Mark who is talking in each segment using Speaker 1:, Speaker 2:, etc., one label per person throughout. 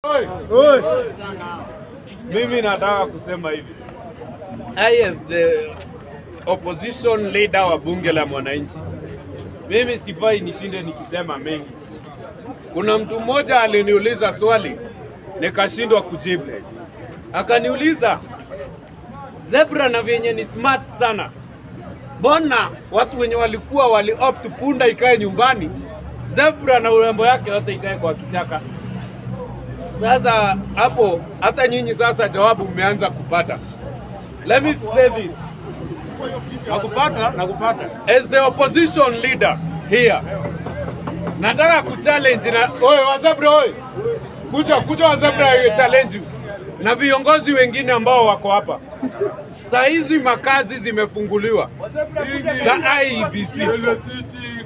Speaker 1: Oi. Mimi nataka kusema hivi. I as the opposition leader wa bunge la mwananchi, mimi sifai nishinde nikisema mengi. Kuna mtu mmoja aliniuliza swali nikashindwa kujibu. Akaniuliza, zebra na vyenye ni smart sana, mbona watu wenye walikuwa opt punda ikae nyumbani, zebra na urembo yake yote ikae kwa kichaka? Sasa hapo hata nyinyi sasa jawabu mmeanza kupata. Let me say this. Nakupata. As the opposition leader here, nataka kuchallenge na wazebra kuja wazebra challenge na viongozi wengine ambao wako hapa. Saa hizi makazi zimefunguliwa za IEBC.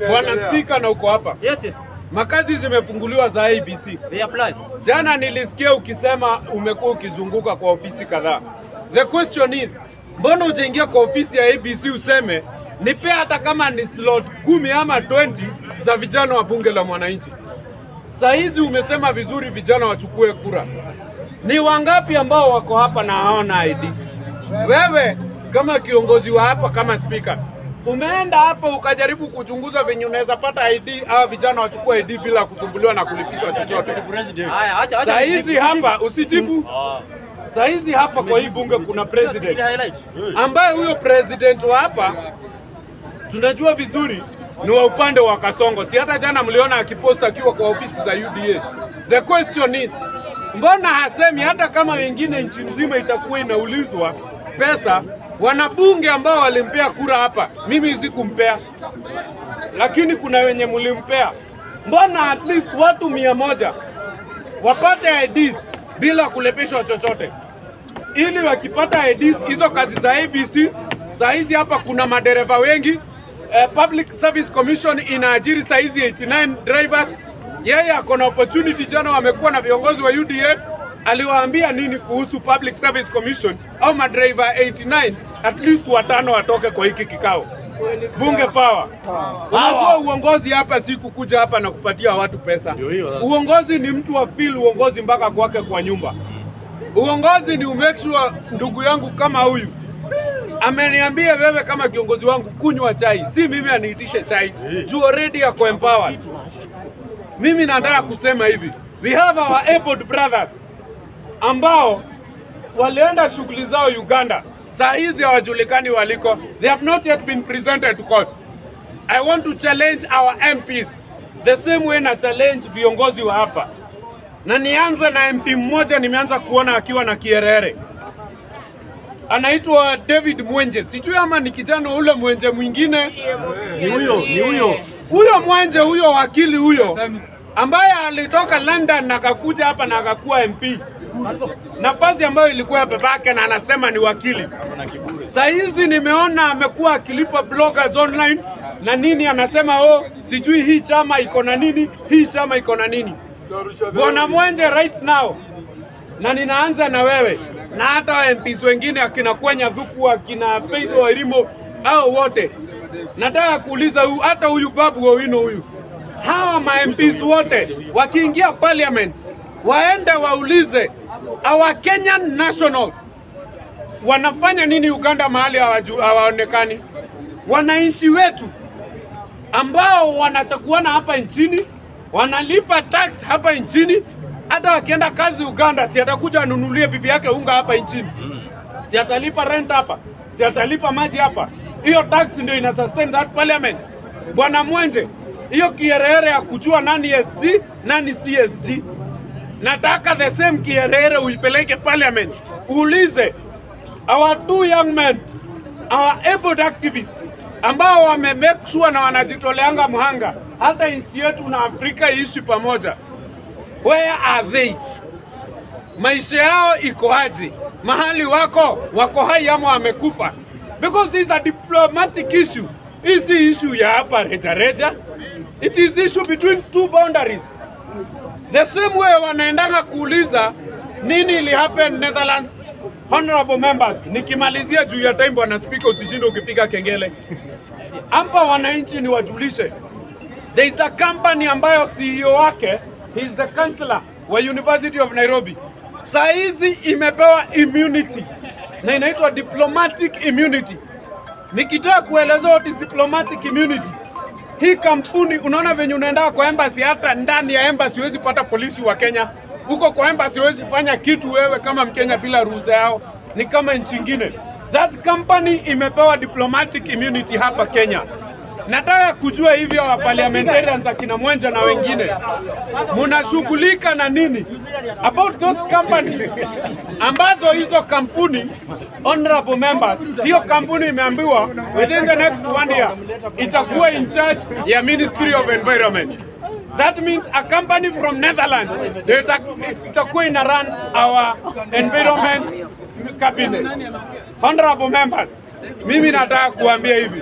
Speaker 1: Bwana Speaker na uko hapa.
Speaker 2: Yes.
Speaker 1: Makazi zimefunguliwa za IEBC.
Speaker 2: They apply.
Speaker 1: Jana nilisikia ukisema umekuwa ukizunguka kwa ofisi kadhaa. The question is, mbona ujaingia kwa ofisi ya IEBC useme nipe hata kama ni slot 10 ama 20 za vijana wa bunge la mwananchi? Saa hizi umesema vizuri vijana wachukue kura. Ni wangapi ambao wako hapa na hawana ID? Wewe kama kiongozi wa hapa, kama speaker, umeenda hapo ukajaribu kuchunguza venye unaweza pata ID au vijana wachukue ID bila kusumbuliwa na kulipishwa chochote? Saa hizi hapa usijibu. Saa hizi hapa kwa hii bunge kuna president ambaye huyo president wa hapa tunajua vizuri ni wa upande wa Kasongo. Si hata jana mliona akiposta akiwa kwa ofisi za UDA. The question is, mbona hasemi hata kama wengine nchi nzima itakuwa inaulizwa pesa, wanabunge ambao walimpea kura hapa, mimi sikumpea, lakini kuna wenye mlimpea. Mbona at least watu 100 wapate IDs bila kulepeshwa chochote, ili wakipata IDs hizo kazi za ABC. Saa hizi hapa kuna madereva wengi. Public Service Commission inaajiri saa hizi 89 drivers. Yeye akona opportunity. Jana wamekuwa na viongozi wa UDA, aliwaambia nini kuhusu Public Service Commission au madriver 89 at least 5 watoke kwa hiki kikao. Bunge power. Unajua uongozi hapa si kukuja hapa na kupatia watu pesa. Uongozi ni mtu wa feel uongozi mpaka kwake kwa nyumba. Uongozi ni umake sure ndugu yangu kama huyu ameniambia wewe kama kiongozi wangu kunywa chai, si mimi aniitishe chai. You already are empowered. Mimi nataka kusema hivi, we have our airport brothers ambao walienda shughuli zao Uganda. Saa hizi hawajulikani waliko. They have not yet been presented to court. I want to challenge our MPs the same way na challenge viongozi wa hapa. Na nianze na MP mmoja nimeanza kuona akiwa na kierere. Anaitwa David Mwenje. Sijui ama ni kijana ule Mwenje mwingine.
Speaker 2: Ni huyo.
Speaker 1: Huyo Mwenje, huyo wakili huyo ambaye alitoka London na akakuja hapa na akakuwa MP. Nafasi ambayo ilikuwa ya babake na anasema ni wakili. Saa hizi nimeona amekuwa akilipa bloggers online na nini, anasema sijui hii chama iko na nini, hii chama iko na nini. Bwana Mwenje right now, na ninaanza na wewe na hata MPs wengine akina Kwenya Dhuku, akina Pedro Wairimo au wote, nataka kuuliza hata huyu Babu Owino huyu, hawa ma MPs wote wakiingia parliament waende waulize our Kenyan nationals wanafanya nini Uganda mahali hawaonekani. Wananchi wetu ambao wanachakuana hapa nchini, wanalipa tax hapa nchini, hata wakienda kazi Uganda si atakuja anunulie bibi yake unga hapa nchini, si atalipa rent hapa, si atalipa maji hapa. Hiyo tax ndio ina sustain that parliament. Bwana Mwenje, hiyo kierere ya kujua nani SG nani CSG, nataka the same kierere uipeleke parliament. Uulize our 2 young men, our airport activists ambao wamemake sure na wanajitoleanga mhanga hata nchi yetu na Afrika iishi pamoja. Where are they? Maisha yao iko aje? Mahali wako hai ama wamekufa? Because this is a diplomatic issue. Isi issue ya hapa reja. It is issue between 2 boundaries. The same way wanaendanga kuuliza nini ili happen Netherlands. Honorable members, nikimalizia juu ya time Bwana Speaker usishinde ukipiga kengele. Hapa wananchi ni wajulishe. There is a company ambayo CEO wake, he is the councillor wa University of Nairobi. Saa hizi imepewa immunity na inaitwa diplomatic immunity. Nikitaka kueleza what is diplomatic immunity, hii kampuni unaona venye unaenda kwa embassy, hata ndani ya embassy huwezi pata polisi wa Kenya. Huko kwa embassy huwezi fanya kitu wewe kama Mkenya bila ruhusa yao, ni kama nchi nyingine. That company imepewa diplomatic immunity hapa Kenya. Nataka kujua hivyo wa parliamentarians akina Mwenja na wengine munashughulika na nini about those companies ambazo hizo kampuni, honorable members, hiyo kampuni imeambiwa within the next 1 year itakuwa in charge ya Ministry of Environment. That means a company from Netherlands itakuwa ina run our environment cabinet. Honorable members, mimi nataka kuambia hivi,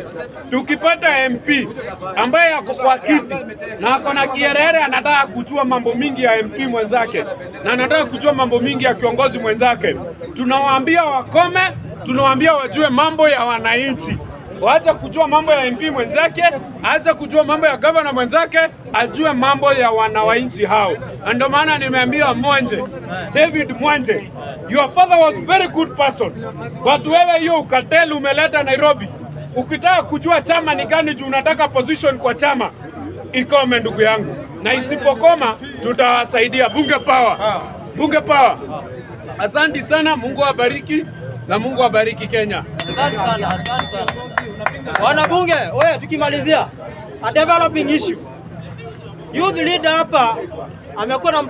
Speaker 1: tukipata MP ambaye ako kwa kiti na ako na kierere, anataka kujua mambo mingi ya MP mwenzake na anataka kujua mambo mingi ya kiongozi mwenzake, tunawaambia wakome, tunawaambia wajue mambo ya wananchi. Waacha kujua mambo ya MP mwenzake, aacha kujua mambo ya governor mwenzake, ajue mambo ya wananchi hao. Ndio maana nimeambia Mwenje, David Mwenje, your father was very good person, but wewe hiyo ukateli umeleta Nairobi. Ukitaka kujua chama ni gani juu unataka position kwa chama, ikome ndugu yangu, na isipokoma tutawasaidia. Bunge power, bunge power. Asante sana, Mungu awabariki na Mungu awabariki Kenya.
Speaker 3: Asante sana, asante sana. Wanabunge, wewe tukimalizia a developing issue. Youth leader hapa amekuwa na